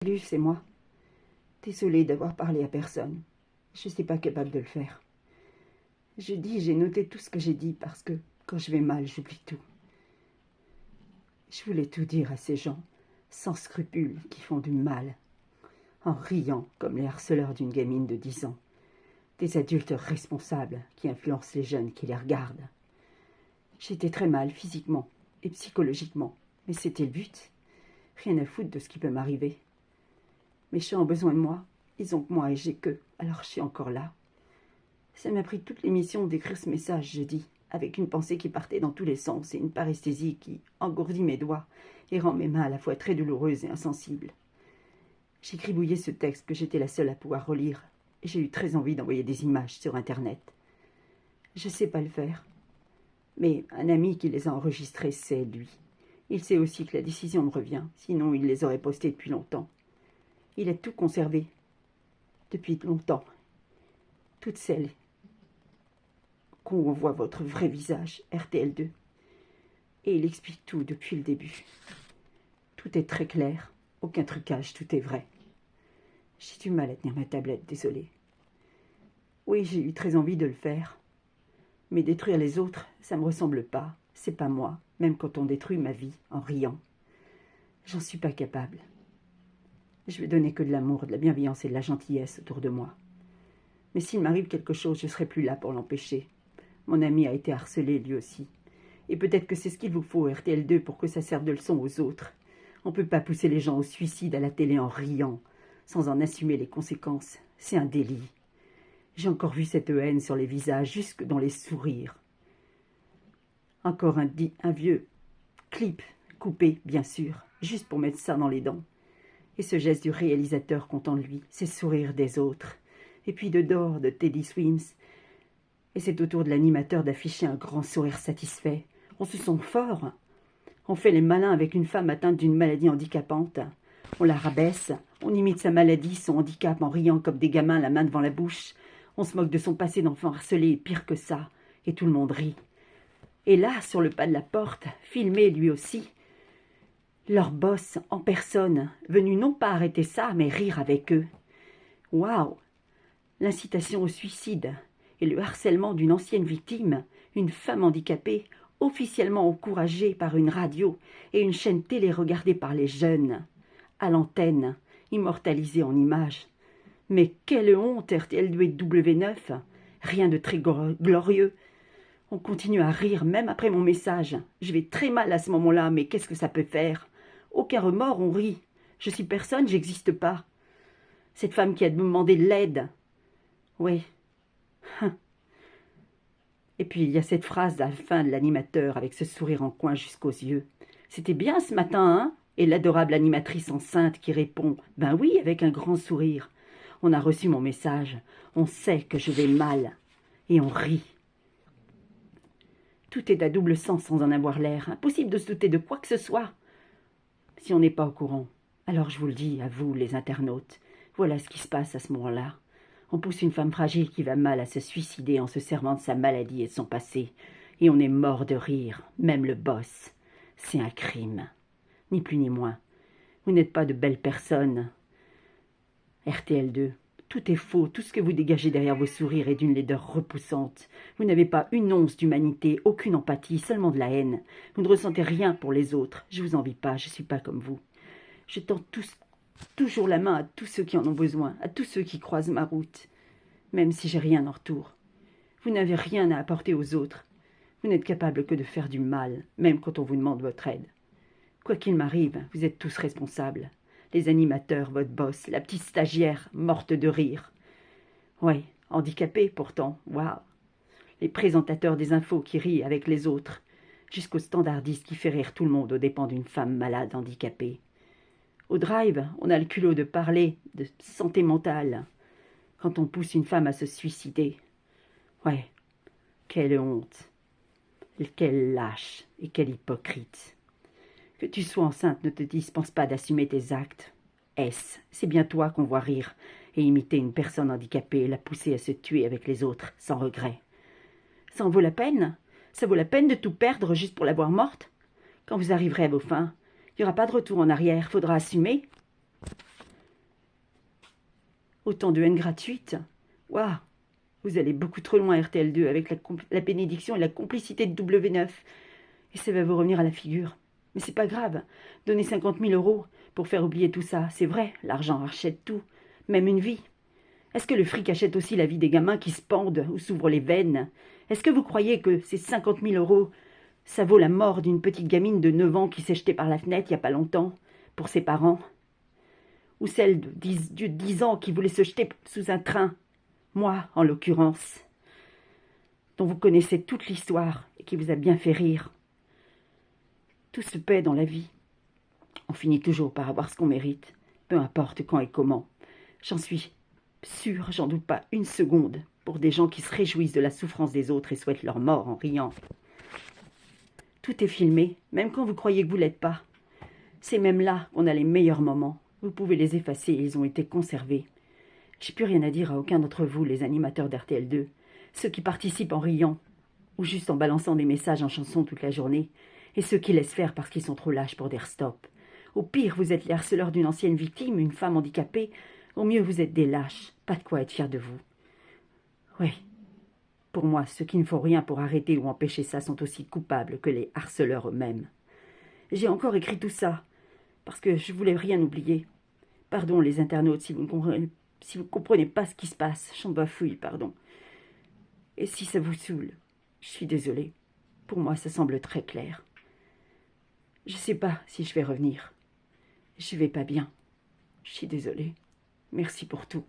Salut, c'est moi. Désolée d'avoir parlé à personne. Je ne suis pas capable de le faire. J'ai noté tout ce que j'ai dit parce que quand je vais mal, j'oublie tout. Je voulais tout dire à ces gens, sans scrupules, qui font du mal, en riant comme les harceleurs d'une gamine de 10 ans. Des adultes responsables qui influencent les jeunes qui les regardent. J'étais très mal physiquement et psychologiquement, mais c'était le but. Rien à foutre de ce qui peut m'arriver. Mes chats ont besoin de moi, ils ont que moi et j'ai qu'eux, alors je suis encore là. Ça m'a pris toute l'émission d'écrire ce message jeudi, avec une pensée qui partait dans tous les sens et une paresthésie qui engourdit mes doigts et rend mes mains à la fois très douloureuses et insensibles. J'ai gribouillé ce texte que j'étais la seule à pouvoir relire, et j'ai eu très envie d'envoyer des images sur Internet. Je sais pas le faire, mais un ami qui les a enregistrés sait, lui. Il sait aussi que la décision me revient, sinon il les aurait postés depuis longtemps. Il a tout conservé, depuis longtemps. Toutes celles qu'on voit votre vrai visage, RTL2. Et il explique tout depuis le début. Tout est très clair, aucun trucage, tout est vrai. J'ai du mal à tenir ma tablette, désolée. Oui, j'ai eu très envie de le faire. Mais détruire les autres, ça me ressemble pas. C'est pas moi, même quand on détruit ma vie en riant. J'en suis pas capable. Je vais donner que de l'amour, de la bienveillance et de la gentillesse autour de moi. Mais s'il m'arrive quelque chose, je serai plus là pour l'empêcher. Mon ami a été harcelé lui aussi. Et peut-être que c'est ce qu'il vous faut, RTL2, pour que ça serve de leçon aux autres. On ne peut pas pousser les gens au suicide à la télé en riant, sans en assumer les conséquences. C'est un délit. J'ai encore vu cette haine sur les visages, jusque dans les sourires. Encore un vieux clip, coupé, bien sûr, juste pour mettre ça dans les dents. Et ce geste du réalisateur content de lui, ces sourires des autres. Et puis de dehors, de Teddy Swims. Et c'est au tour de l'animateur d'afficher un grand sourire satisfait. On se sent fort. On fait les malins avec une femme atteinte d'une maladie handicapante. On la rabaisse, on imite sa maladie, son handicap, en riant comme des gamins la main devant la bouche. On se moque de son passé d'enfant harcelé, et pire que ça. Et tout le monde rit. Et là, sur le pas de la porte, filmé lui aussi, leur boss en personne, venu non pas arrêter ça, mais rire avec eux. Waouh! L'incitation au suicide et le harcèlement d'une ancienne victime, une femme handicapée, officiellement encouragée par une radio et une chaîne télé regardée par les jeunes, à l'antenne, immortalisée en images. Mais quelle honte, RTL2 et W9! Rien de très glorieux. On continue à rire, même après mon message. Je vais très mal à ce moment-là, mais qu'est-ce que ça peut faire? Aucun remords, on rit. Je suis personne, j'existe pas. Cette femme qui a demandé de l'aide. Oui. Et puis il y a cette phrase à la fin de l'animateur avec ce sourire en coin jusqu'aux yeux. C'était bien ce matin, hein? Et l'adorable animatrice enceinte qui répond « Ben oui » avec un grand sourire. On a reçu mon message. On sait que je vais mal. Et on rit. Tout est à double sens sans en avoir l'air. Impossible de se douter de quoi que ce soit. Si on n'est pas au courant. Alors je vous le dis, à vous les internautes. Voilà ce qui se passe à ce moment-là. On pousse une femme fragile qui va mal à se suicider en se servant de sa maladie et de son passé. Et on est mort de rire, même le boss. C'est un crime. Ni plus ni moins. Vous n'êtes pas de belles personnes. RTL2, tout est faux. Tout ce que vous dégagez derrière vos sourires est d'une laideur repoussante. Vous n'avez pas une once d'humanité, aucune empathie, seulement de la haine. Vous ne ressentez rien pour les autres. Je vous envie pas, je suis pas comme vous. Je tends toujours la main à tous ceux qui en ont besoin, à tous ceux qui croisent ma route, même si j'ai rien en retour. Vous n'avez rien à apporter aux autres. Vous n'êtes capable que de faire du mal, même quand on vous demande votre aide. Quoi qu'il m'arrive, vous êtes tous responsables. Les animateurs, votre boss, la petite stagiaire, morte de rire. Ouais, handicapée pourtant, waouh. Les présentateurs des infos qui rient avec les autres, jusqu'au standardiste qui fait rire tout le monde aux dépens d'une femme malade handicapée. Au drive, on a le culot de parler de santé mentale quand on pousse une femme à se suicider. Ouais, quelle honte, quelle lâche et quelle hypocrite. Que tu sois enceinte ne te dispense pas d'assumer tes actes. C'est bien toi qu'on voit rire et imiter une personne handicapée et la pousser à se tuer avec les autres, sans regret. Ça en vaut la peine? Ça vaut la peine de tout perdre juste pour la voir morte? Quand vous arriverez à vos fins, il n'y aura pas de retour en arrière, faudra assumer. Autant de haine gratuite. Waouh! Vous allez beaucoup trop loin, RTL2, avec la bénédiction et la complicité de W9. Et ça va vous revenir à la figure. Mais c'est pas grave. Donner 50 000 euros pour faire oublier tout ça, c'est vrai, l'argent achète tout, même une vie. Est-ce que le fric achète aussi la vie des gamins qui se pendent ou s'ouvrent les veines? Est-ce que vous croyez que ces 50 000 euros, ça vaut la mort d'une petite gamine de 9 ans qui s'est jetée par la fenêtre il n'y a pas longtemps pour ses parents? Ou celle de 10 ans qui voulait se jeter sous un train? Moi, en l'occurrence, dont vous connaissez toute l'histoire et qui vous a bien fait rire. Tout se paie dans la vie. On finit toujours par avoir ce qu'on mérite, peu importe quand et comment. J'en suis sûre, j'en doute pas une seconde, pour des gens qui se réjouissent de la souffrance des autres et souhaitent leur mort en riant. Tout est filmé, même quand vous croyez que vous l'êtes pas. C'est même là qu'on a les meilleurs moments. Vous pouvez les effacer, ils ont été conservés. J'ai plus rien à dire à aucun d'entre vous, les animateurs d'RTL2, ceux qui participent en riant, ou juste en balançant des messages en chanson toute la journée, et ceux qui laissent faire parce qu'ils sont trop lâches pour dire stop. Au pire, vous êtes les harceleurs d'une ancienne victime, une femme handicapée. Au mieux, vous êtes des lâches, pas de quoi être fiers de vous. Oui, pour moi, ceux qui ne font rien pour arrêter ou empêcher ça sont aussi coupables que les harceleurs eux-mêmes. J'ai encore écrit tout ça, parce que je voulais rien oublier. Pardon les internautes si vous ne comprenez pas ce qui se passe, j'en bafouille, pardon. Et si ça vous saoule, je suis désolée. Pour moi, ça semble très clair. Je sais pas si je vais revenir. Je vais pas bien. Je suis désolée. Merci pour tout.